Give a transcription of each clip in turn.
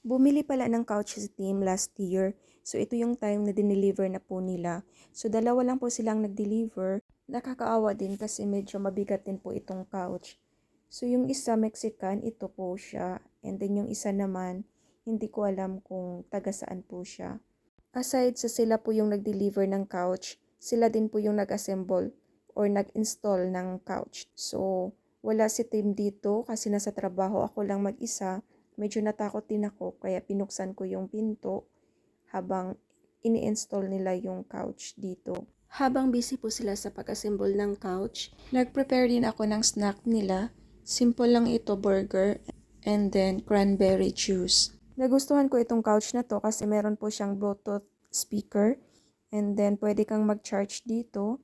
Bumili pala ng couch si team last year. So, ito yung time na dineliver na po nila. So, dalawa lang po silang nag-deliver. Nakakaawa din kasi medyo mabigat din po itong couch. So, yung isa Mexican, ito po siya. And then yung isa naman, hindi ko alam kung taga saan po siya. Aside sa sila po yung nag-deliver ng couch, sila din po yung nag-assemble or nag-install ng couch. So, wala si team dito kasi nasa trabaho ako lang mag-isa. Medyo natakot din ako kaya pinuksan ko yung pinto habang ini-install nila yung couch dito. Habang busy po sila sa pag-assemble ng couch, nag-prepare din ako ng snack nila. Simple lang ito, burger and then cranberry juice. Nagustuhan ko itong couch na to kasi meron po siyang Bluetooth speaker and then pwede kang mag-charge dito.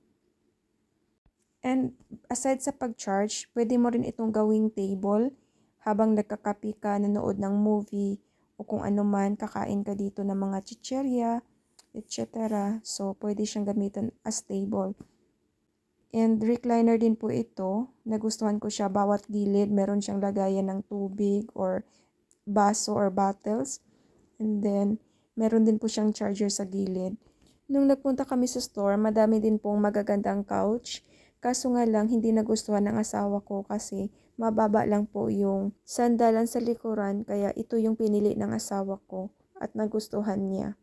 And aside sa pag-charge, pwede mo rin itong gawing table habang nagkakape ka, nanood ng movie o kung ano man, kakain ka dito ng mga chicherya, etc. So, pwede siyang gamitin as table. And recliner din po ito. Nagustuhan ko siya. Bawat gilid, meron siyang lagayan ng tubig or baso or bottles. And then, meron din po siyang charger sa gilid. Nung nagpunta kami sa store, madami din pong magagandang couch. Kaso nga lang, hindi nagustuhan ng asawa ko kasi mababa lang po yung sandalan sa likuran. Kaya ito yung pinili ng asawa ko at nagustuhan niya.